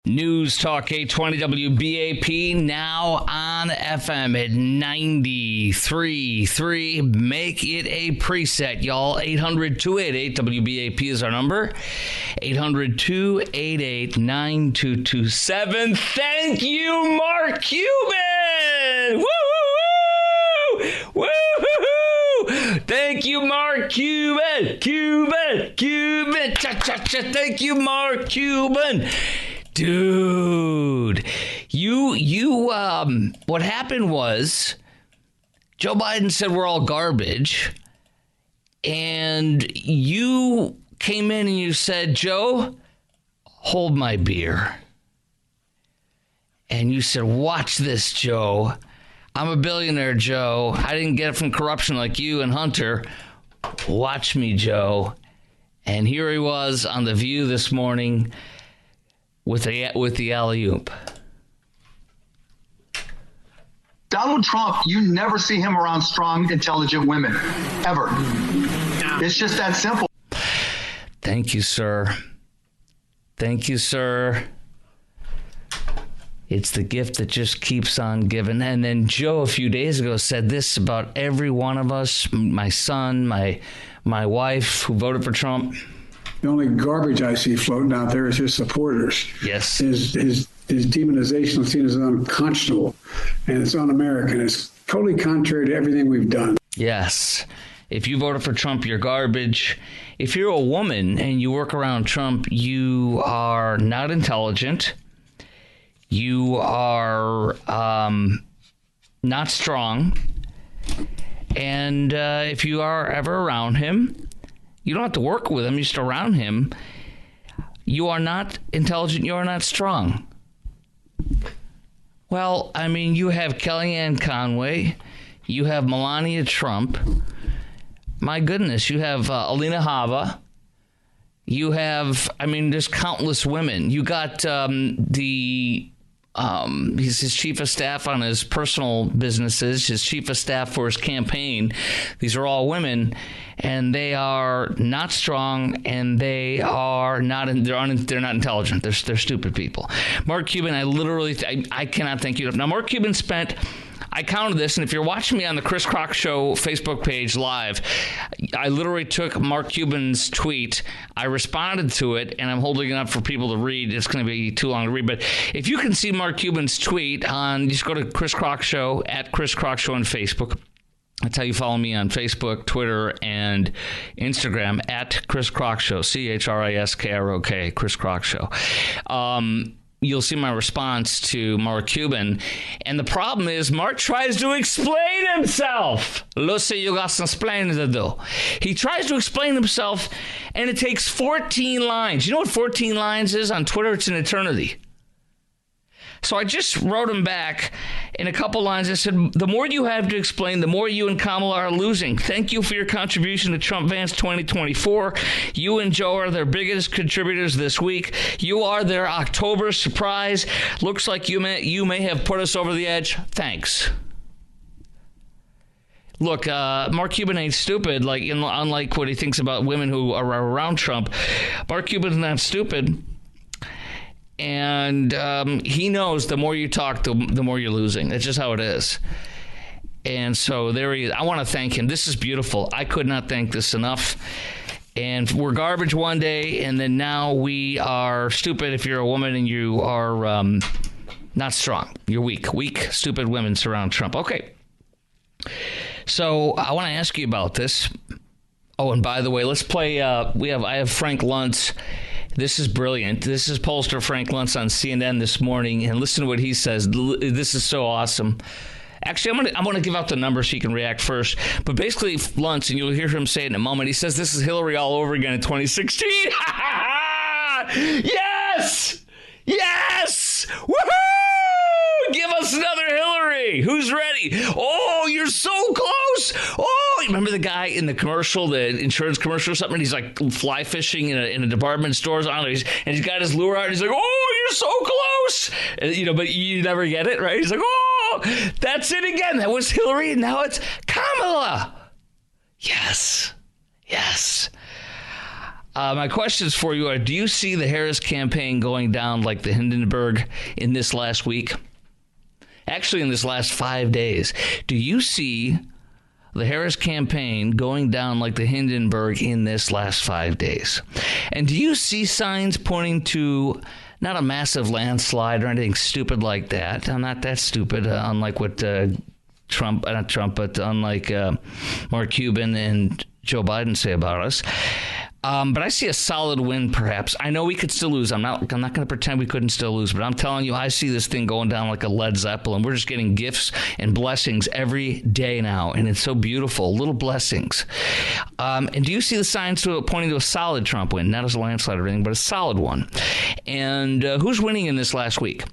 News Talk 820 WBAP, now on FM at 93.3. Make it a preset, y'all. 800-288-WBAP is our number. 800-288-9227. Thank you, Mark Cuban! Woo-hoo-hoo! Woo-hoo-hoo! Thank you, Mark Cuban! Cuban! Cha-cha-cha! Thank you, Mark Cuban! Dude, what happened was Joe Biden said we're all garbage, and you came in and you said, Joe, hold my beer. And you said, watch this, Joe. I'm a billionaire, Joe. I didn't get it from corruption like you and Hunter. Watch me, Joe. And here he was on The View this morning with the alley-oop. Donald Trump, you never see him around strong, intelligent women, ever. It's just that simple. Thank you, sir. Thank you, sir. It's the gift that just keeps on giving. And then Joe a few days ago said this about every one of us, my son, my wife who voted for Trump. The only garbage I see floating out there is his supporters. Yes. His demonization is seen as unconscionable, and it's un-American. It's totally contrary to everything we've done. Yes. If you voted for Trump, you're garbage. If you're a woman and you work around Trump, you are not intelligent. You are not strong. And if you are ever around him, you don't have to work with him, you're just around him. You are not intelligent, you are not strong. Well, I mean, you have Kellyanne Conway, you have Melania Trump. My goodness, you have Alina Hava. You have, there's countless women. You got he's his chief of staff on his personal businesses, his chief of staff for his campaign. These are all women, and they are not strong, and they are not. They're not intelligent. They're stupid people. Mark Cuban, I cannot thank you enough. Now, Mark Cuban spent. I counted this, and if you're watching me on the Chris Crock Show Facebook page live, I literally took Mark Cuban's tweet, I responded to it, and I'm holding it up for people to read. It's going to be too long to read, but if you can see Mark Cuban's tweet, just go to Chris Crock Show, at Chris Crock Show on Facebook. That's how you follow me on Facebook, Twitter, and Instagram, at Chris Crock Show, ChrisKrock, Chris Crock Show. You'll see my response to Mark Cuban. And the problem is, Mark tries to explain himself. Lucy, you got some explaining to do. He tries to explain himself, and it takes 14 lines. You know what 14 lines is? On Twitter, it's an eternity. So I just wrote him back in a couple lines. I said, the more you have to explain, the more you and Kamala are losing. Thank you for your contribution to Trump-Vance 2024. You and Joe are their biggest contributors this week. You are their October surprise. Looks like you may have put us over the edge. Thanks. Look, Mark Cuban ain't stupid, unlike what he thinks about women who are around Trump. Mark Cuban's not stupid. And he knows the more you talk, the more you're losing. That's just how it is. And so there he is. I want to thank him. This is beautiful. I could not thank this enough. And we're garbage one day, and then now we are stupid if you're a woman and you are not strong. You're weak. Weak, stupid women surround Trump. Okay. So I want to ask you about this. Oh, and by the way, let's play. I have Frank Luntz. This is brilliant. This is pollster Frank Luntz on CNN this morning, and listen to what he says. This is so awesome. Actually, I'm gonna give out the number so you can react first. But basically, Luntz, and you'll hear him say it in a moment, he says this is Hillary all over again in 2016. Yes! Yes! Woohoo! Give us another Hillary. Who's ready? Oh, you're so close. Oh, you remember the guy in the commercial, the insurance commercial or something? He's like fly fishing in a department store. And he's got his lure out. And he's like, oh, you're so close. And, but you never get it, right? He's like, oh, that's it again. That was Hillary. And now it's Kamala. Yes. Yes. My questions for you are, do you see the Harris campaign going down like the Hindenburg in this last week? Actually, in this last 5 days. Do you see the Harris campaign going down like the Hindenburg in this last 5 days? And do you see signs pointing to not a massive landslide or anything stupid like that? I'm not that stupid, unlike what unlike Mark Cuban and Joe Biden say about us. But I see a solid win, perhaps. I know we could still lose. I'm not going to pretend we couldn't still lose, but I'm telling you, I see this thing going down like a Led Zeppelin. We're just getting gifts and blessings every day now, and it's so beautiful. Little blessings. And do you see the signs pointing to a solid Trump win? Not as a landslide or anything, but a solid one. And who's winning in this last week?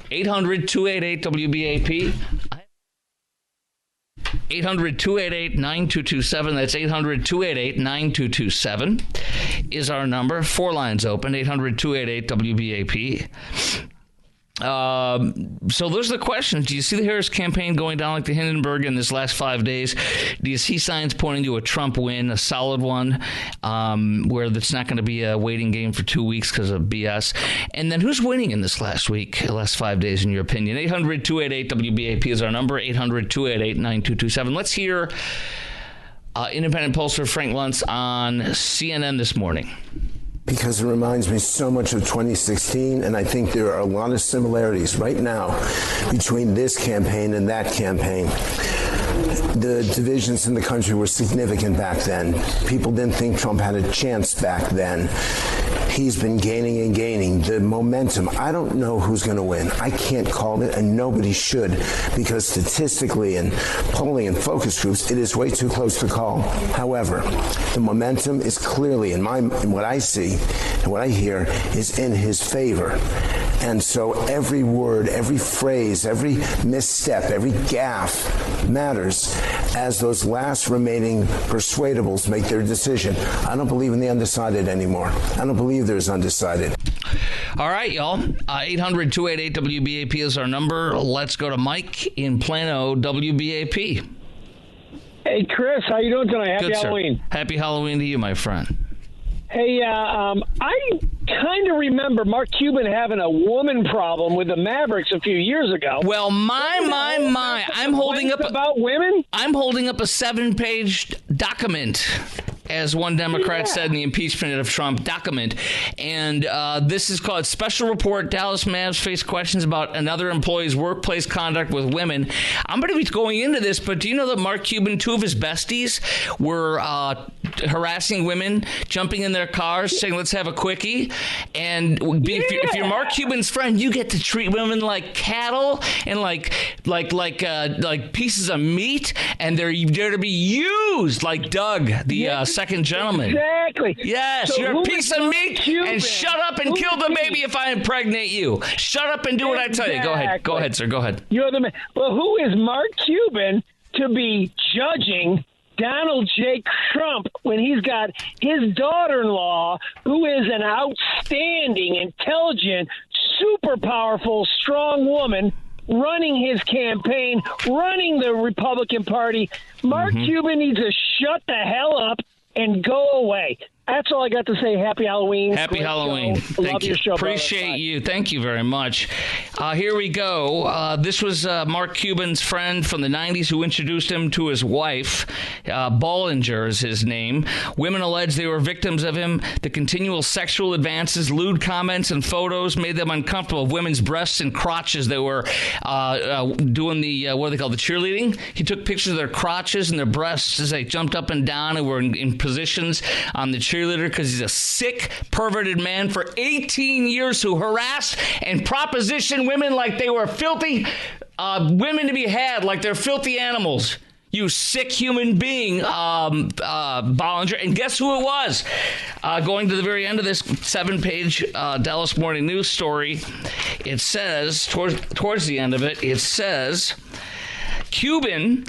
800-288-WBAP. 800-288-9227. That's 800-288-9227 is our number. 4 lines open, 800-288-WBAP. So those are the questions. Do you see the Harris campaign going down like the Hindenburg in this last 5 days? Do you see signs pointing to a Trump win, a solid one, where it's not going to be a waiting game for 2 weeks because of BS? And then who's winning in this last 5 days, in your opinion? 800-288-WBAP is our number, 800-288-9227. Let's hear independent pollster Frank Luntz on CNN this morning. Because it reminds me so much of 2016, and I think there are a lot of similarities right now between this campaign and that campaign. The divisions in the country were significant back then. People didn't think Trump had a chance back then. He's been gaining and gaining. The momentum, I don't know who's going to win. I can't call it, and nobody should, because statistically and polling and focus groups, it is way too close to call. However, the momentum is clearly, in what I see and what I hear, is in his favor. And so every word, every phrase, every misstep, every gaffe matters as those last remaining persuadables make their decision. I don't believe in the undecided anymore. I don't believe there's undecided. All right, y'all. 800-288-WBAP is our number. Let's go to Mike in Plano, WBAP. Hey, Chris, how you doing tonight? Happy Good, Halloween. Sir. Happy Halloween to you, my friend. Hey, I kind of remember Mark Cuban having a woman problem with the Mavericks a few years ago. Well, my. I'm holding up about women. I'm holding up a 7-page document, as one Democrat said in the impeachment of Trump document. And this is called Special Report. Dallas Mavs face questions about another employee's workplace conduct with women. I'm going to be going into this, but do you know that Mark Cuban, 2 of his besties, were harassing women, jumping in their cars, saying, let's have a quickie. And if you're Mark Cuban's friend, you get to treat women like cattle and like pieces of meat, and they're to be used like Doug, the second gentleman. Exactly. Yes, so you're a piece of meat, and shut up and kill the baby if I impregnate you. Shut up and do what I tell you. Go ahead, sir. Go ahead. You're the man. Well, who is Mark Cuban to be judging Donald J. Trump when he's got his daughter-in-law, who is an outstanding, intelligent, super powerful, strong woman, running his campaign, running the Republican Party? Mark Cuban needs to shut the hell up and go away. That's all I got to say. Happy Halloween. Happy Halloween. Thank you. Your show, appreciate you. Thank you very much. Here we go. This was Mark Cuban's friend from the 90s who introduced him to his wife. Bollinger is his name. Women allege they were victims of him. The continual sexual advances, lewd comments, and photos made them uncomfortable of women's breasts and crotches. They were doing the, what do they call the cheerleading? He took pictures of their crotches and their breasts as they jumped up and down and were in positions on the cheerleader because he's a sick, perverted man for 18 years who harassed and propositioned women like they were filthy women to be had, like they're filthy animals. You sick human being, Bollinger. And guess who it was? Going to the very end of this 7-page Dallas Morning News story, it says, towards the end of it, it says, Cuban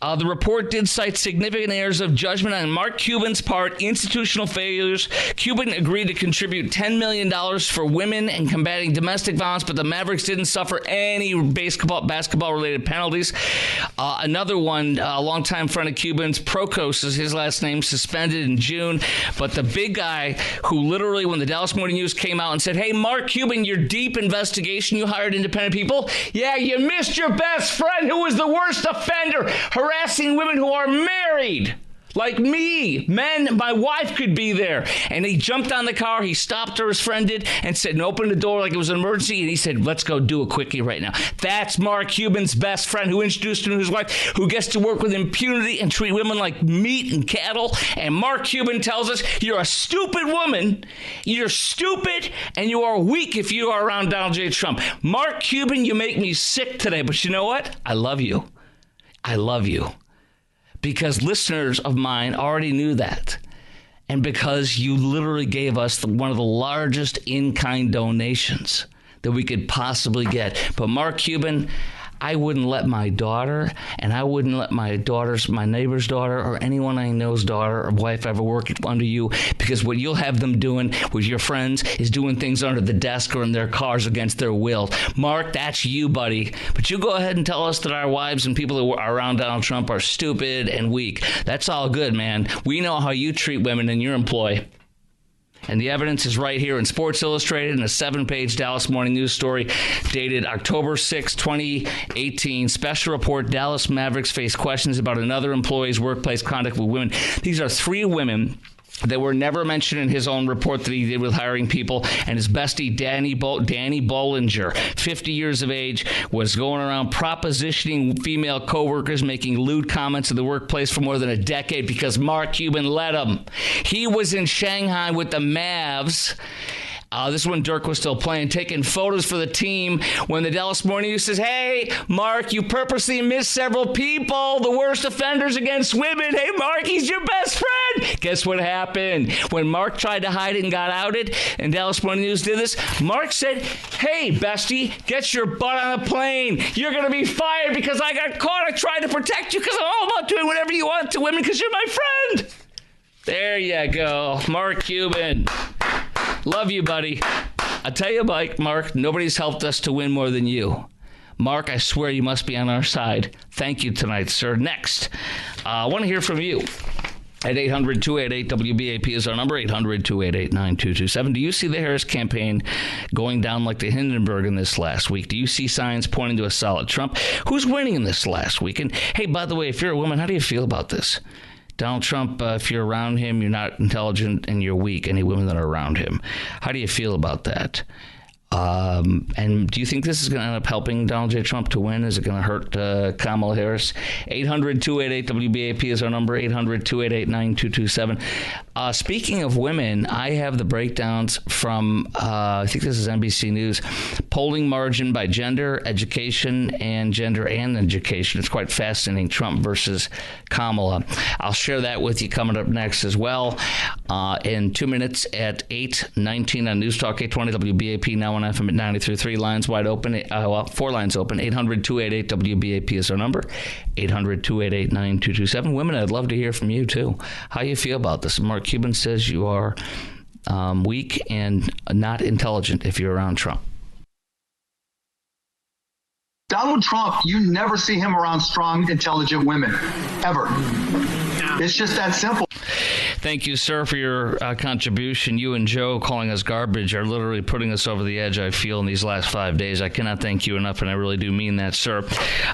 The report did cite significant errors of judgment on Mark Cuban's part, institutional failures. Cuban agreed to contribute $10 million for women and combating domestic violence, but the Mavericks didn't suffer any basketball-related penalties. Another one, a longtime friend of Cuban's, Procos is his last name, suspended in June. But the big guy who literally, when the Dallas Morning News came out and said, hey, Mark Cuban, your deep investigation, you hired independent people. Yeah, you missed your best friend who was the worst offender, harassing women who are married. Like me, men, my wife could be there. And he jumped on the car, he stopped her, his friend did, and said, and opened the door like it was an emergency, and he said, let's go do a quickie right now. That's Mark Cuban's best friend who introduced him to his wife, who gets to work with impunity and treat women like meat and cattle. And Mark Cuban tells us, you're a stupid woman, you're stupid, and you are weak if you are around Donald J. Trump. Mark Cuban, you make me sick today, but you know what? I love you. I love you. Because listeners of mine already knew that. And because you literally gave us one of the largest in-kind donations that we could possibly get. But Mark Cuban, I wouldn't let my daughter, and I wouldn't let my neighbor's daughter, or anyone I know's daughter or wife ever work under you, because what you'll have them doing with your friends is doing things under the desk or in their cars against their will. Mark, that's you, buddy. But you go ahead and tell us that our wives and people who are around Donald Trump are stupid and weak. That's all good, man. We know how you treat women in your employ. And the evidence is right here in Sports Illustrated in a 7-page Dallas Morning News story dated October 6, 2018. Special report, Dallas Mavericks face questions about another employee's workplace conduct with women. These are 3 women that were never mentioned in his own report that he did with hiring people. And his bestie, Danny Bollinger, 50 years of age, was going around propositioning female coworkers, making lewd comments in the workplace for more than a decade because Mark Cuban let him. He was in Shanghai with the Mavs. This is when Dirk was still playing, taking photos for the team when the Dallas Morning News says, hey, Mark, you purposely missed several people, the worst offenders against women. Hey, Mark, he's your best friend. Guess what happened? When Mark tried to hide it and got outed, and Dallas Morning News did this, Mark said, hey, bestie, get your butt on a plane. You're going to be fired because I got caught. I tried to protect you because I'm all about doing whatever you want to women because you're my friend. There you go. Mark Cuban. Love you, buddy. I tell you, Mark, nobody's helped us to win more than you. Mark, I swear you must be on our side. Thank you tonight, sir. Next, I want to hear from you. At 800-288-WBAP is our number, 800-288-9227. Do you see the Harris campaign going down like the Hindenburg in this last week? Do you see signs pointing to a solid Trump? Who's winning in this last week? And, hey, by the way, if you're a woman, how do you feel about this? Donald Trump, if you're around him, you're not intelligent and you're weak, any women that are around him. How do you feel about that? And do you think this is going to end up helping Donald J. Trump to win? Is it going to hurt Kamala Harris? 800-288-WBAP is our number, 800-288-9227. Speaking of women, I have the breakdowns from, I think this is NBC News, polling margin by gender, education, and gender and education. It's quite fascinating, Trump versus Kamala. I'll share that with you coming up next as well. In 2 minutes at 8:19 on News Talk 820 WBAP, now on FM at 93.3, lines wide open, 4 lines open, 800-288-WBAP is our number, 800-288-9227. Women, I'd love to hear from you, too. How you feel about this? Mark Cuban says you are weak and not intelligent if you're around Trump. Donald Trump, you never see him around strong, intelligent women, ever. It's just that simple. Thank you, sir, for your contribution. You and Joe calling us garbage are literally putting us over the edge, I feel, in these last 5 days. I cannot thank you enough, and I really do mean that, sir.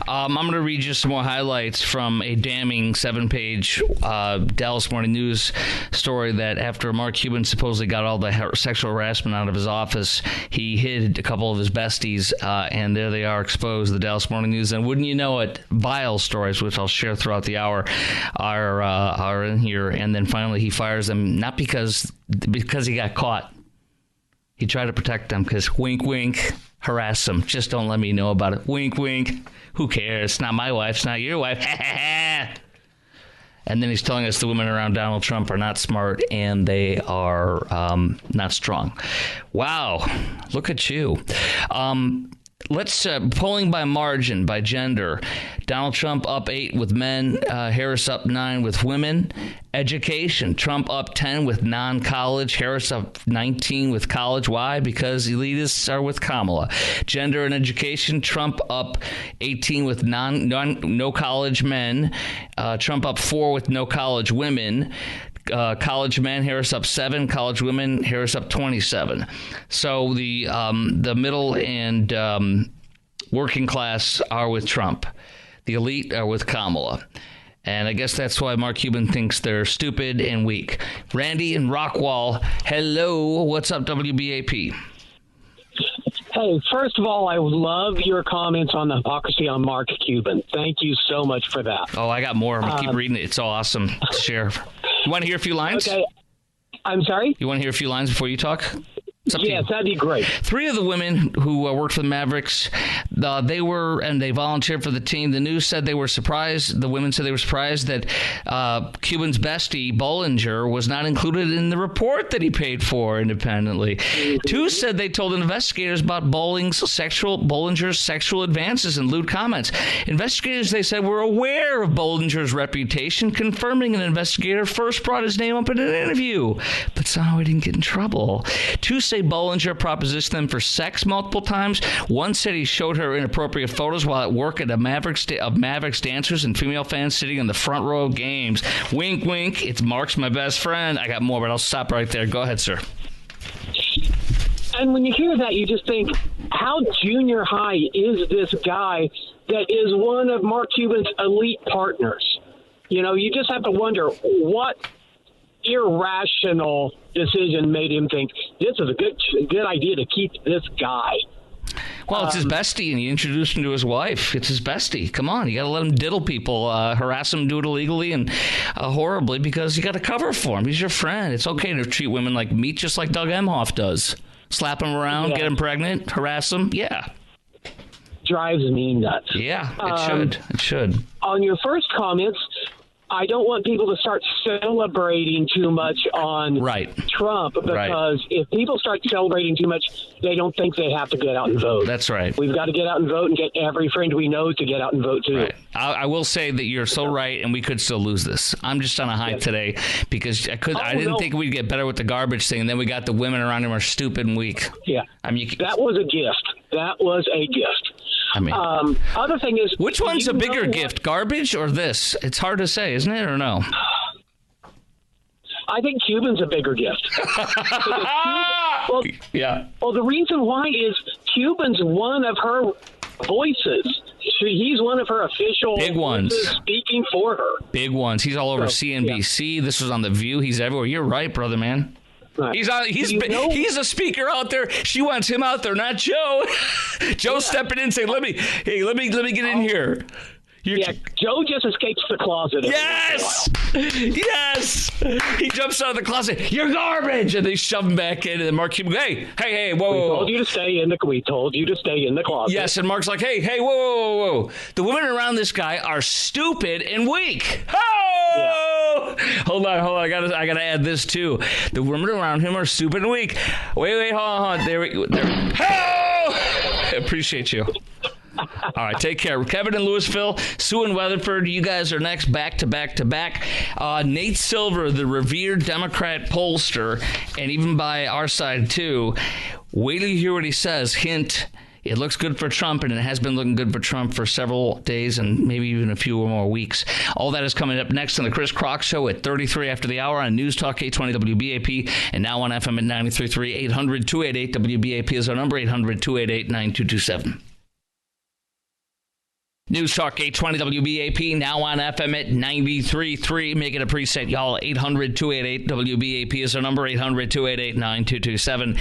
I'm going to read you some more highlights from a damning 7-page Dallas Morning News story that after Mark Cuban supposedly got all the sexual harassment out of his office, he hid a couple of his besties, and there they are exposed, the Dallas Morning News. And wouldn't you know it, vile stories, which I'll share throughout the hour, are in here. And then finally, he fires them, not because he got caught. He tried to protect them because wink, wink, harass them. Just don't let me know about it. Wink, wink. Who cares? It's not my wife. It's not your wife. And then he's telling us the women around Donald Trump are not smart and they are not strong. Wow. Look at you. Let's polling by margin, by gender. Donald Trump up 8 with men. Harris up 9 with women. Education, Trump up 10 with non-college. Harris up 19 with college. Why? Because elitists are with Kamala. Gender and education, Trump up 18 with no college men. Trump up 4 with no college women. College men, Harris up 7. College women, Harris up 27. So the middle and working class are with Trump. The elite are with Kamala. And I guess that's why Mark Cuban thinks they're stupid and weak. Randy in Rockwall, hello. What's up, WBAP? Hey, first of all, I love your comments on the hypocrisy on Mark Cuban. Thank you so much for that. Oh, I got more. Keep reading it. It's so awesome to share. You want to hear a few lines? Okay. I'm sorry? You want to hear a few lines before you talk? Yes, that'd be great. 3 of the women who worked for the Mavericks, they volunteered for the team. The news said they were surprised. The women said they were surprised that Cuban's bestie, Bollinger, was not included in the report that he paid for independently. Mm-hmm. 2 said they told investigators about Bollinger's sexual advances and lewd comments. Investigators, they said, were aware of Bollinger's reputation, confirming an investigator first brought his name up in an interview. But somehow he didn't get in trouble. 2 say Bollinger propositioned them for sex multiple times. 1 said he showed her inappropriate photos while at work at a Mavericks dancers and female fans sitting in the front row of games. Wink, wink. It's Mark's my best friend. I got more, but I'll stop right there. Go ahead, sir. And when you hear that, you just think, how junior high is this guy that is one of Mark Cuban's elite partners? You know, you just have to wonder what irrational decision made him think this is a good idea to keep this guy. Well, it's his bestie, and he introduced him to his wife. It's his bestie. Come on, you got to let him diddle people, harass him, do it illegally and horribly, because you got to cover for him. He's your friend. It's okay to treat women like meat, just like Doug Emhoff does. Slap them around, get them pregnant, harass them. Yeah. Drives me nuts. Yeah, it should. It should. On your first comments, I don't want people to start celebrating too much on Trump, because if people start celebrating too much, they don't think they have to get out and vote. That's right. We've got to get out and vote and get every friend we know to get out and vote, too. Right. I will say that you're so right, and we could still lose this. I'm just on a high today because I didn't think we'd get better with the garbage thing, and then we got the women around him are stupid and weak. Yeah. I mean, that was a gift. That was a gift. I mean, other thing is, which one's a bigger gift, garbage or this? It's hard to say, isn't it, or no? I think Cuban's a bigger gift. Well, the reason why is Cuban's one of her voices. He's one of her official big ones speaking for her. Big ones. He's all over CNBC. Yeah. This was on The View. He's everywhere. You're right, brother, man. Right. He's a speaker out there. She wants him out there, not Joe. Joe's stepping in and saying, let me get in here. Joe just escapes the closet. Yes! Yes! He jumps out of the closet. You're garbage! And they shove him back in, and then Mark Cuban, hey, whoa. We told you to stay in the closet. Yes, and Mark's like, hey, whoa. The women around this guy are stupid and weak. Oh! Yeah. Hold on. I gotta add this too. The women around him are stupid and weak. Wait, hold on. There. Oh! I appreciate you. All right, take care. Kevin in Louisville, Sue in Weatherford, you guys are next, back to back. Nate Silver, the revered Democrat pollster, and even by our side too, wait till you hear what he says. Hint, it looks good for Trump, and it has been looking good for Trump for several days and maybe even a few more weeks. All that is coming up next on the Chris Crock Show at 33 after the hour on News Talk 820 WBAP and now on FM at 93.3. 800-288 WBAP is our number, 800-288-9227. News Talk 820 WBAP, now on FM at 93.3. Make it a preset, y'all. 800-288 WBAP is our number, 800-288-9227.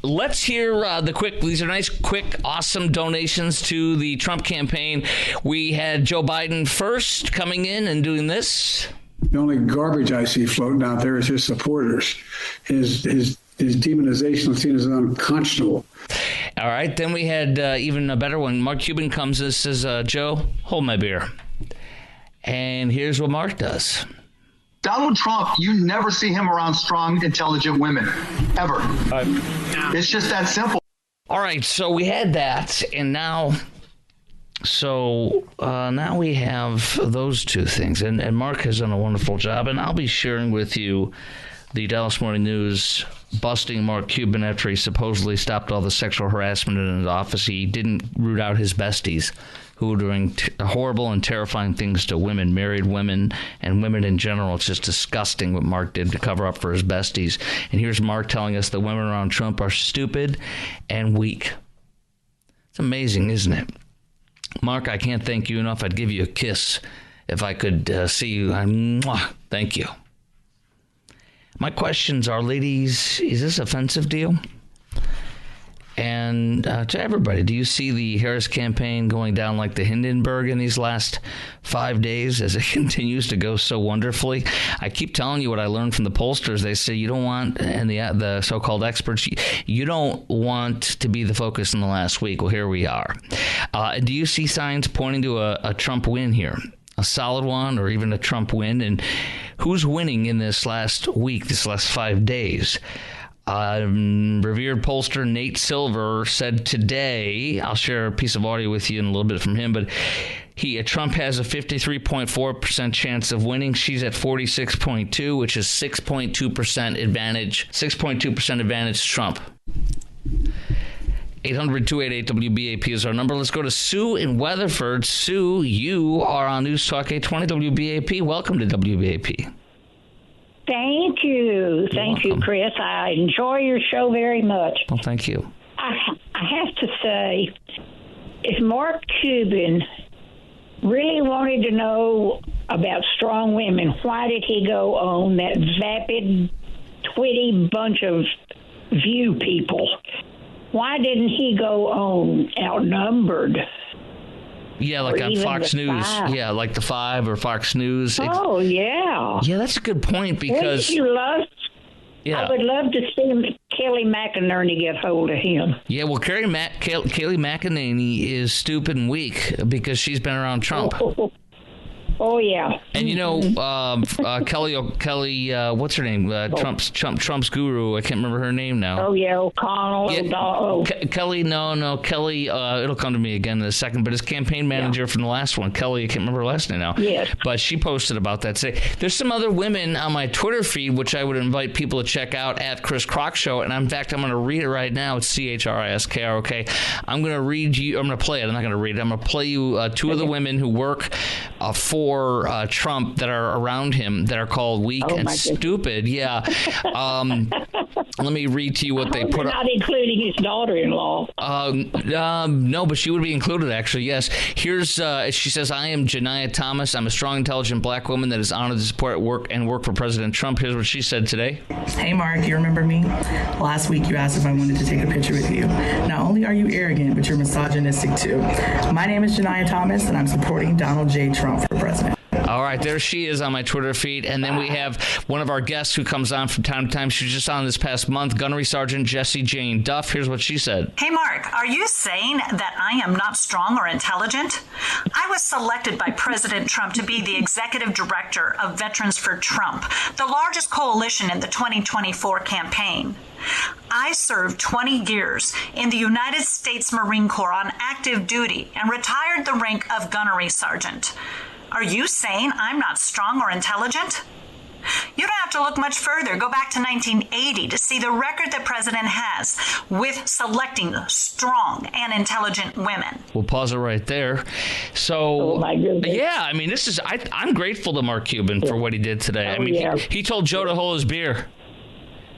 Let's hear these are nice, quick, awesome donations to the Trump campaign. We had Joe Biden first coming in and doing this. The only garbage I see floating out there is his supporters. His demonization is seen as unconscionable. All right, then we had even a better one. Mark Cuban comes and says, Joe, hold my beer. And here's what Mark does. Donald Trump, you never see him around strong, intelligent women, ever. It's just that simple. All right, so we had that, and now So now we have those two things, and Mark has done a wonderful job, and I'll be sharing with you the Dallas Morning News busting Mark Cuban after he supposedly stopped all the sexual harassment in his office. He didn't root out his besties who were doing horrible and terrifying things to women, married women, and women in general. It's just disgusting what Mark did to cover up for his besties. And here's Mark telling us that women around Trump are stupid and weak. It's amazing, isn't it? Mark, I can't thank you enough. I'd give you a kiss if I could see you. Mwah, thank you. My questions are, ladies, is this offensive deal? And to everybody, do you see the Harris campaign going down like the Hindenburg in these last 5 days as it continues to go so wonderfully? I keep telling you what I learned from the pollsters. They say you don't want, and the so-called experts, you don't want to be the focus in the last week. Well, here we are. Do you see signs pointing to a Trump win here? A solid one, or even a Trump win? And who's winning in this last week, this last 5 days? Revered pollster Nate Silver said today, I'll share a piece of audio with you in a little bit from him, but Trump has a 53.4% chance of winning. She's at 46.2, which is 6.2% advantage. 6.2% advantage Trump. 800-288-WBAP is our number. Let's go to Sue in Weatherford. Sue, you are on News Talk 820 WBAP. Welcome to WBAP. Thank you. Thank you, Chris. I enjoy your show very much. Well, thank you. I have to say, if Mark Cuban really wanted to know about strong women, why did he go on that vapid, twitty bunch of View people? Why didn't he go on Outnumbered? Yeah, like on Fox News. Yeah, like the 5 or Fox News. Oh, yeah. Yeah, that's a good point because... Wouldn't you love... Yeah. I would love to see Kelly McInerney get hold of him. Yeah, well, Kelly McInerney is stupid and weak because she's been around Trump. Oh yeah. And you know, Kelly, what's her name? Trump's guru. I can't remember her name now. Oh yeah, O'Connell. Yeah, Kelly. No, Kelly. It'll come to me again in a second. But his campaign manager from the last one, Kelly. I can't remember her last name now. Yes. But she posted about that. Say there's some other women on my Twitter feed, which I would invite people to check out at Chris Crock Show. And in fact, I'm going to read it right now. It's CHRISKROK. I'm going to read you. I'm going to play it. I'm not going to read it. I'm going to play you two of the women who work for Trump that are around him that are called weak and stupid. Yeah. Let me read to you what they put. Not including his daughter-in-law. No, but she would be included, actually. Yes. Here's she says, "I am Janiyah Thomas. I'm a strong, intelligent black woman that is honored to support work for President Trump." Here's what she said today. Hey, Mark, you remember me? Last week you asked if I wanted to take a picture with you. Not only are you arrogant, but you're misogynistic too. My name is Janiyah Thomas, and I'm supporting Donald J. Trump for president. All right, there she is on my Twitter feed. And then we have one of our guests who comes on from time to time. She was just on this past month, Gunnery Sergeant Jessie Jane Duff. Here's what she said. Hey, Mark, are you saying that I am not strong or intelligent? I was selected by President Trump to be the executive director of Veterans for Trump, the largest coalition in the 2024 campaign. I served 20 years in the United States Marine Corps on active duty and retired the rank of Gunnery Sergeant. Are you saying I'm not strong or intelligent? You don't have to look much further. Go back to 1980 to see the record the president has with selecting strong and intelligent women. We'll pause it right there. So, yeah, I mean, I'm grateful to Mark Cuban for what he did today. I mean, he told Joe to hold his beer.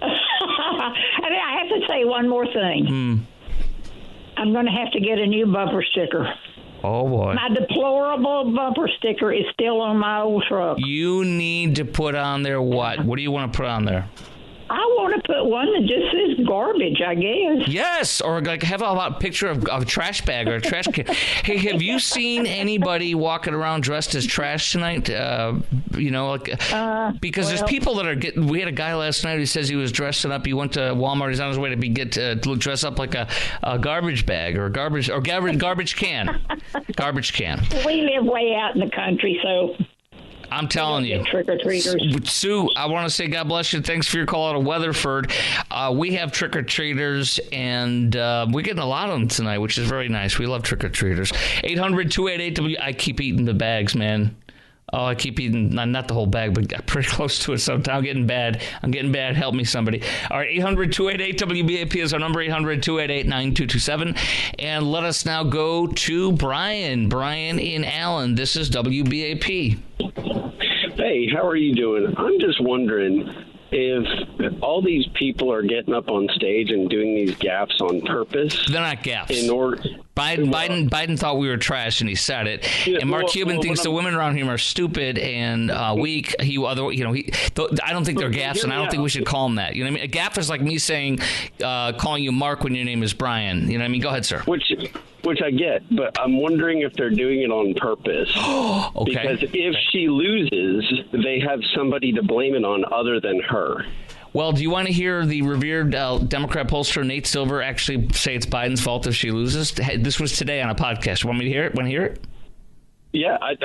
I have to say one more thing. I'm going to have to get a new bumper sticker. Oh, boy. My deplorable bumper sticker is still on my old truck. You need to put on there what? What do you want to put on there? I want to put one that just says garbage, I guess. Yes, or like have a picture of a trash bag or a trash can. Hey, have you seen anybody walking around dressed as trash tonight? Because there's people that are getting. We had a guy last night who says he was dressing up. He went to Walmart. He's on his way to dress up like a garbage bag or garbage can. Garbage can. We live way out in the country, so. I'm telling you. Trick-or-treaters. Sue, I want to say God bless you. Thanks for your call out of Weatherford. We have trick-or-treaters, and we're getting a lot of them tonight, which is very nice. We love trick-or-treaters. 800-288-W. I keep eating the bags, man. Oh, I keep eating, not the whole bag, but pretty close to it sometimes. I'm getting bad. Help me, somebody. All right, 800-288-WBAP is our number, 800-288-9227. And let us now go to Brian. Brian in Allen. This is WBAP. Hey, how are you doing? I'm just wondering if all these people are getting up on stage and doing these gaffes on purpose. They're not gaffes. In order, Biden thought we were trash, and he said it. And Mark Cuban thinks the women around him are stupid and weak. I don't think they're gaffes, and I don't think we should call them that. You know what I mean? A gaffe is like me saying, calling you Mark when your name is Brian. You know what I mean? Go ahead, sir. Which I get, but I'm wondering if they're doing it on purpose. Okay. Because if she loses, they have somebody to blame it on other than her. Well, do you want to hear the revered Democrat pollster Nate Silver actually say it's Biden's fault if she loses? This was today on a podcast. Want me to hear it? Want to hear it? Yeah, I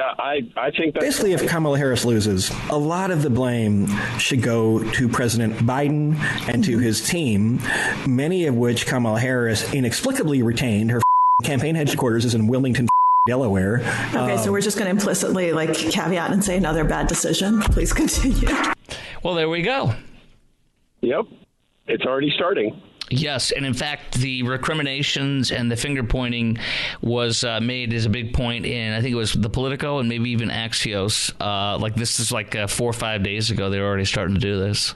think that basically, if Kamala Harris loses, a lot of the blame should go to President Biden and to his team, many of which Kamala Harris inexplicably retained. Her campaign headquarters is in Wilmington, Delaware. Okay, so we're just going to implicitly caveat and say another bad decision. Please continue. Well, there we go. Yep, it's already starting. Yes, and in fact, the recriminations and the finger pointing was made as a big point in, I think it was the Politico and maybe even Axios. This is 4 or 5 days ago. They were already starting to do this.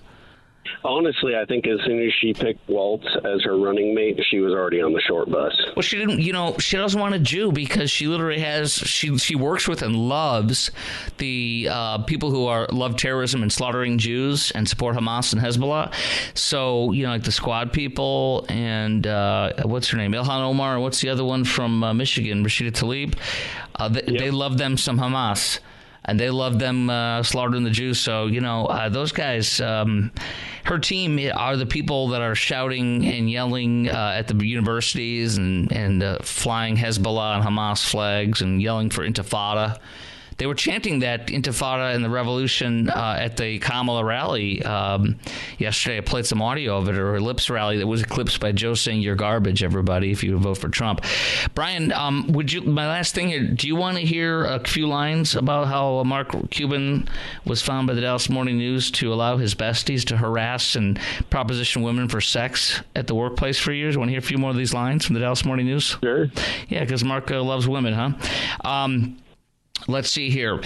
Honestly, I think as soon as she picked Waltz as her running mate, she was already on the short bus. Well, she didn't, she doesn't want a Jew because she literally she works with and loves the people who love terrorism and slaughtering Jews and support Hamas and Hezbollah. So, like the Squad people and what's her name? Ilhan Omar, and what's the other one from Michigan? Rashida Tlaib. They love them some Hamas. And they love them slaughtering the Jews. So, those guys, her team are the people that are shouting and yelling at the universities and flying Hezbollah and Hamas flags and yelling for Intifada. They were chanting that Intifada and the revolution at the Kamala rally yesterday. I played some audio of it, or her lips rally that was eclipsed by Joe saying, "You're garbage, everybody, if you vote for Trump." Brian, my last thing here, do you want to hear a few lines about how Mark Cuban was found by the Dallas Morning News to allow his besties to harass and proposition women for sex at the workplace for years? Want to hear a few more of these lines from the Dallas Morning News? Sure. Yeah, because Mark loves women, huh? Let's see here.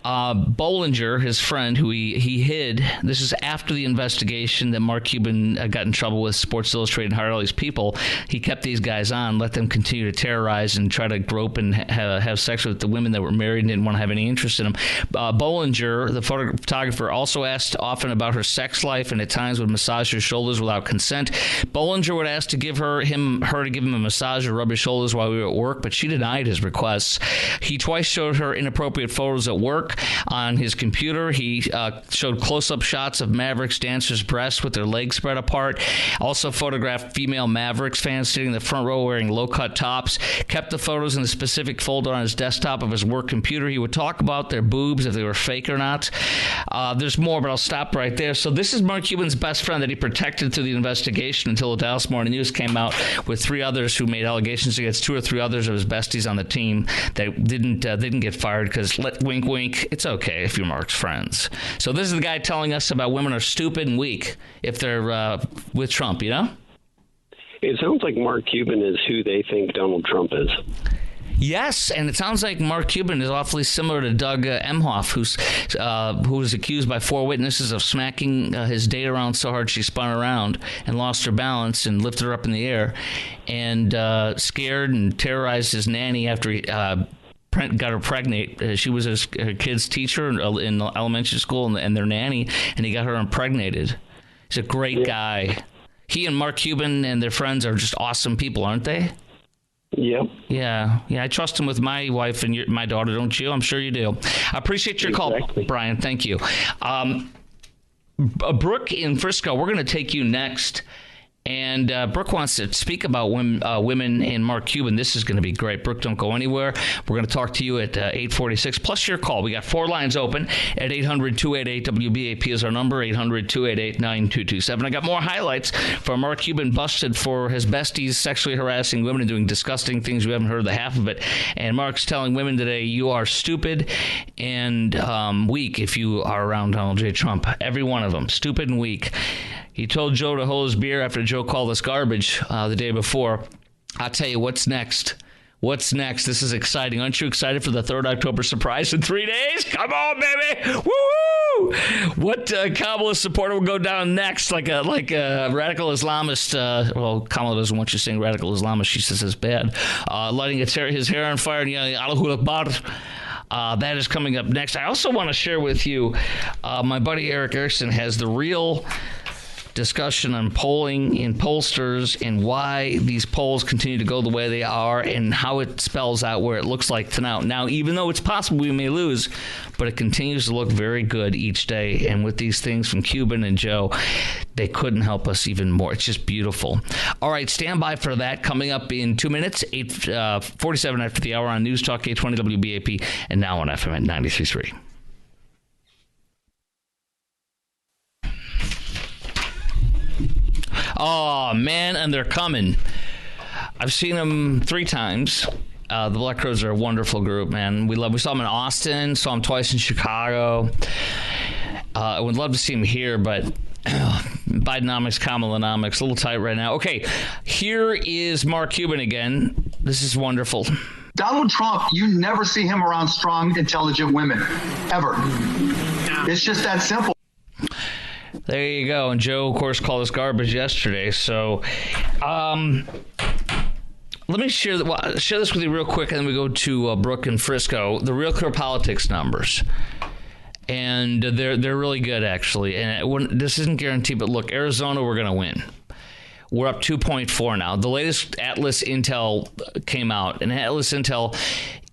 Bollinger, his friend, who he hid. This is after the investigation that Mark Cuban got in trouble with Sports Illustrated and hired all these people. He kept these guys on, let them continue to terrorize and try to grope and have sex with the women that were married and didn't want to have any interest in them. Bollinger, the photographer, also asked often about her sex life and at times would massage her shoulders without consent. Bollinger would ask to give her to give him a massage or rub his shoulders while we were at work, but she denied his requests. He twice showed her inappropriate photos at work on his computer. He showed close-up shots of Mavericks dancers' breasts with their legs spread apart. Also photographed female Mavericks fans sitting in the front row wearing low-cut tops. Kept the photos in a specific folder on his desktop of his work computer. He would talk about their boobs, if they were fake or not. There's more, but I'll stop right there. So this is Mark Cuban's best friend that he protected through the investigation until the Dallas Morning News came out with 3 others who made allegations against 2 or 3 others of his besties on the team that didn't get fired because, wink, wink, it's okay if you're Mark's friends. So this is the guy telling us about women are stupid and weak if they're with Trump, It sounds like Mark Cuban is who they think Donald Trump is. Yes, and it sounds like Mark Cuban is awfully similar to Doug Emhoff, who was accused by 4 witnesses of smacking his date around so hard she spun around and lost her balance and lifted her up in the air and scared and terrorized his nanny after he got her pregnant. She was her kid's teacher in elementary school and their nanny, and he got her impregnated. He's a great guy. He and Mark Cuban and their friends are just awesome people, aren't they? Yep. Yeah. I trust him with my wife and my daughter, don't you? I'm sure you do. I appreciate your call, Brian. Thank you. Brooke in Frisco, we're going to take you next. And Brooke wants to speak about women and Mark Cuban. This is going to be great. Brooke, don't go anywhere. We're going to talk to you at 8:46, plus your call. We got 4 lines open at 800-288-WBAP is our number, 800-288-9227. I got more highlights from Mark Cuban busted for his besties sexually harassing women and doing disgusting things. We haven't heard the half of it. And Mark's telling women today, you are stupid and weak if you are around Donald J. Trump. Every one of them, stupid and weak. He told Joe to hold his beer after Joe called us garbage the day before. I'll tell you what's next. What's next? This is exciting. Aren't you excited for the 3rd October surprise in 3 days? Come on, baby. Woo! What Kamala supporter will go down next? Like a radical Islamist. Well, Kamala doesn't want you saying radical Islamist. She says it's bad. Lighting his hair on fire and yelling, Allahu Akbar. That is coming up next. I also want to share with you, my buddy Eric Erickson has the real discussion on polling and pollsters and why these polls continue to go the way they are and how it spells out where it looks like tonight. Now, even though it's possible we may lose, but it continues to look very good each day. And with these things from Cuban and Joe, they couldn't help us even more. It's just beautiful. All right, stand by for that. Coming up in 2 minutes, 8:47 after the hour on News Talk 820 WBAP and now on FM at 93.3. Oh, man, and they're coming. I've seen them 3 times. The Black Crowes are a wonderful group, man. We saw them in Austin, saw them twice in Chicago. I would love to see them here, but Bidenomics, Kamalanomics, a little tight right now. Okay, here is Mark Cuban again. This is wonderful. Donald Trump, you never see him around strong, intelligent women, ever. It's just that simple. There you go. And Joe, of course, called us garbage yesterday. So let me share this with you real quick, and then we go to Brooke and Frisco. The Real Clear Politics numbers. And they're really good, actually. And this isn't guaranteed, but look, Arizona, we're going to win. We're up 2.4 now. The latest Atlas Intel came out, and Atlas Intel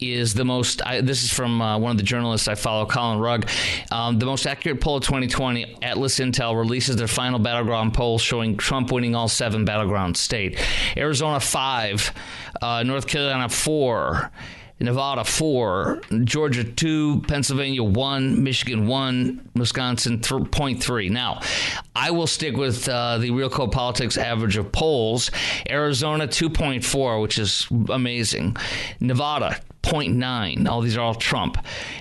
is the most, this is from one of the journalists I follow, Colin Rugg, the most accurate poll of 2020. Atlas Intel releases their final battleground poll showing Trump winning all 7 battleground states. Arizona 5, North Carolina 4, Nevada 4, Georgia 2, Pennsylvania 1, Michigan 1, Wisconsin 0.3. Now, I will stick with the Real Clear Politics average of polls. Arizona 2.4, which is amazing. Nevada 0.9. All these are all Trump.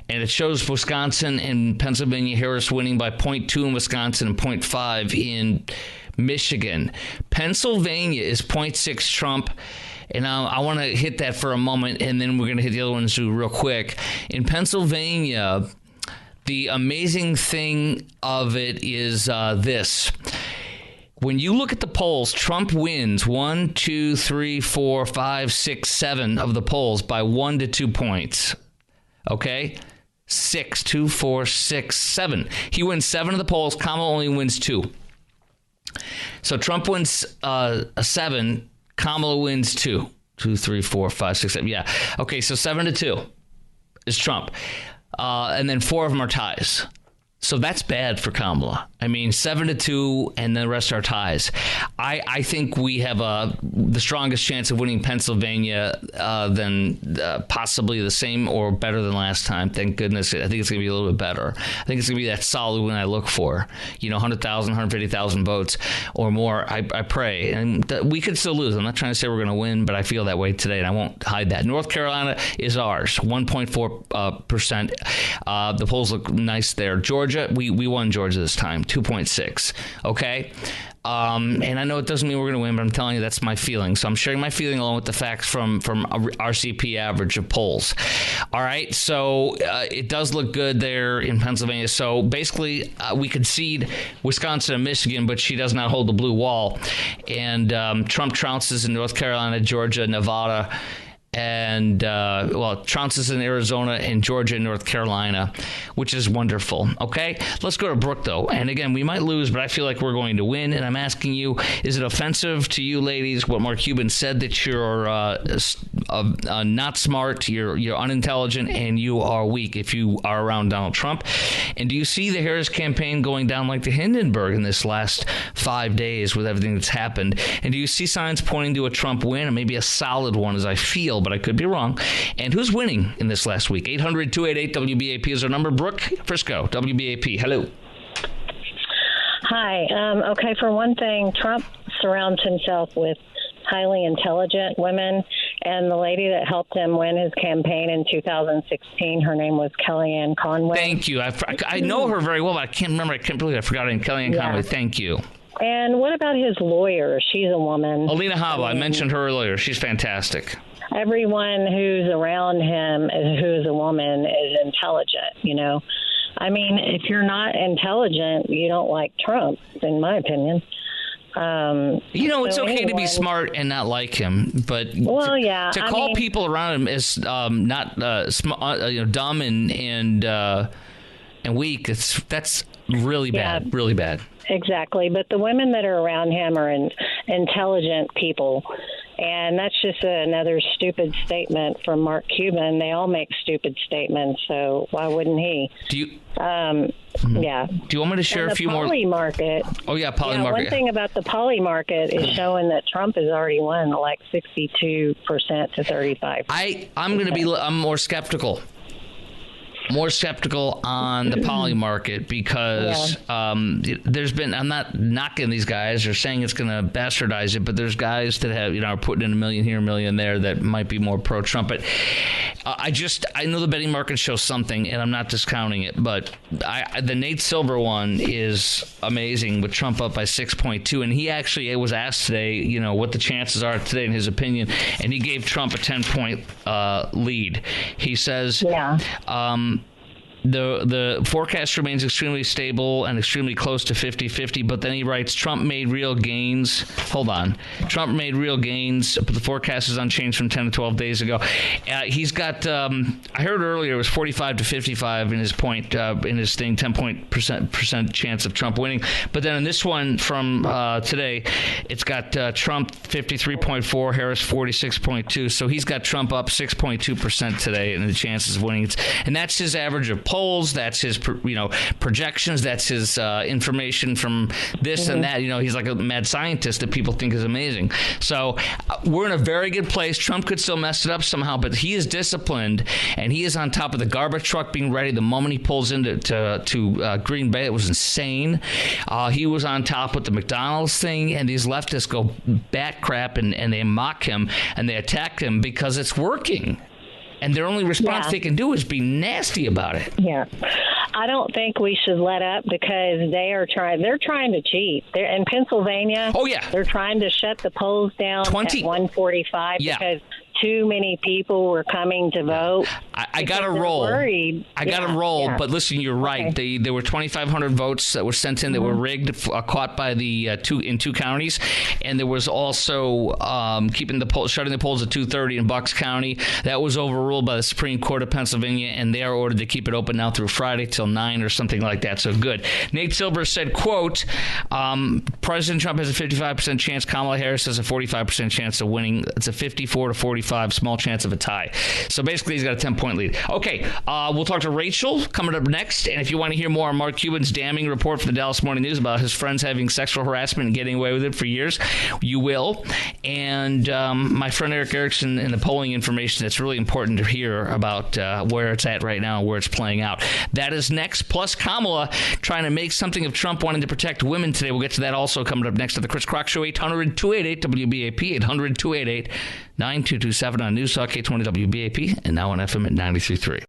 And it shows Wisconsin and Pennsylvania Harris winning by 0.2 in Wisconsin and 0.5 in Michigan. Pennsylvania is 0.6 Trump. And I want to hit that for a moment, and then we're going to hit the other ones too real quick. In Pennsylvania, the amazing thing of it is this. When you look at the polls, Trump wins 1, 2, 3, 4, 5, 6, 7 of the polls by 1 to 2 points. Okay? 6, 2, 4, 6, 7. He wins 7 of the polls. Kamala only wins 2. So Trump wins a 7. Kamala wins 2. 2, 3, 4, 5, 6, 7. Yeah. Okay, so 7 to 2 is Trump. And then 4 of them are ties. So that's bad for Kamala. I mean, 7 to 2, and the rest are ties. I think we have the strongest chance of winning Pennsylvania than possibly the same or better than last time. Thank goodness. I think it's going to be a little bit better. I think it's going to be that solid win I look for. 100,000, 150,000 votes or more. I pray. And we could still lose. I'm not trying to say we're going to win, but I feel that way today, and I won't hide that. North Carolina is ours, 1.4%. The polls look nice there. Georgia, we won Georgia this time, 2.6. Okay? And I know it doesn't mean we're going to win, but I'm telling you that's my feeling. So I'm sharing my feeling along with the facts from RCP average of polls. All right? So it does look good there in Pennsylvania. So basically, we concede Wisconsin and Michigan, but she does not hold the blue wall. And Trump trounces in North Carolina, Georgia, Nevada, and trounces in Arizona and Georgia and North Carolina, which is wonderful. Okay, let's go to Brooke, though. And again, we might lose, but I feel like we're going to win. And I'm asking you, is it offensive to you ladies what Mark Cuban said, that you're not smart, you're unintelligent, and you are weak if you are around Donald Trump? And do you see the Harris campaign going down like the Hindenburg in this last 5 days with everything that's happened? And do you see signs pointing to a Trump win, and maybe a solid one, as I feel, but I could be wrong? And who's winning in this last week? 800-288-WBAP is our number. Brooke, Frisco, WBAP. Hello. Hi. Okay, for one thing, Trump surrounds himself with highly intelligent women, and the lady that helped him win his campaign in 2016, her name was Kellyanne Conway. Thank you. I know her very well, but I can't remember. I can't believe I forgot it. Kellyanne Conway. Thank you. And what about his lawyer? She's a woman. Alina Habba. I mentioned her earlier. She's fantastic. Everyone who's around him who's a woman is intelligent, you know. I mean, if you're not intelligent, you don't like Trump, in my opinion. It's okay to be smart and not like him, but to call people around him as not dumb and weak, that's really bad, really bad. Exactly, but the women that are around him are intelligent people, and that's just another stupid statement from Mark Cuban. They all make stupid statements, so why wouldn't he? Do you? Yeah. Do you want me to share a few more? The poly market. Oh, yeah, poly market. One thing about the poly market is showing that Trump has already won like 62% to 35%. I'm more skeptical. More skeptical on the poly market because there's been, I'm not knocking these guys or saying it's going to bastardize it, but there's guys that have, are putting in $1 million here, $1 million there that might be more pro-Trump. But I know the betting market shows something, and I'm not discounting it, but the Nate Silver one is amazing with Trump up by 6.2. And he actually was asked today, what the chances are today in his opinion, and he gave Trump a 10-point lead. He says, the forecast remains extremely stable and extremely close to 50-50, but then he writes, Trump made real gains. Hold on. Trump made real gains, but the forecast is unchanged from 10 to 12 days ago. He's got, I heard earlier it was 45 to 55 in his point, in his thing, 10% chance of Trump winning. But then in this one from today, it's got Trump 53.4, Harris 46.2. So he's got Trump up 6.2% today in the chances of winning. And that's his average of polls, that's his projections, that's his information from this and that. He's like a mad scientist that people think is amazing. So we're in a very good place. Trump could still mess it up somehow, but he is disciplined, and he is on top of the garbage truck being ready the moment he pulls into Green Bay. It was insane. He was on top with the McDonald's thing, and these leftists go bat crap and they mock him and they attack him because it's working. And their only response they can do is be nasty about it. Yeah. I don't think we should let up because they're trying to cheat. They're in Pennsylvania. Oh, yeah. They're trying to shut the polls down at 1:45 because too many people were coming to vote. I got to roll. Worried. I got to roll. But listen, you're right. Okay. There were 2,500 votes that were sent in that were rigged, caught by the two counties, and there was also shutting the polls at 2:30 in Bucks County. That was overruled by the Supreme Court of Pennsylvania, and they are ordered to keep it open now through Friday till 9 or something like that. So good. Nate Silver said, "Quote: President Trump has a 55% chance. Kamala Harris has a 45% chance of winning. It's a 54 to 45 small chance of a tie." So basically, he's got a 10-point lead. Okay, we'll talk to Rachel coming up next. And if you want to hear more on Mark Cuban's damning report from the Dallas Morning News about his friends having sexual harassment and getting away with it for years, you will. And my friend Eric Erickson and the polling information that's really important to hear about where it's at right now and where it's playing out. That is next. Plus, Kamala trying to make something of Trump wanting to protect women today. We'll get to that also coming up next to the Chris Crock Show. 800-288-WBAP, 800-288-9227 on News Talk 820 WBAP, and now on FM at 93.3.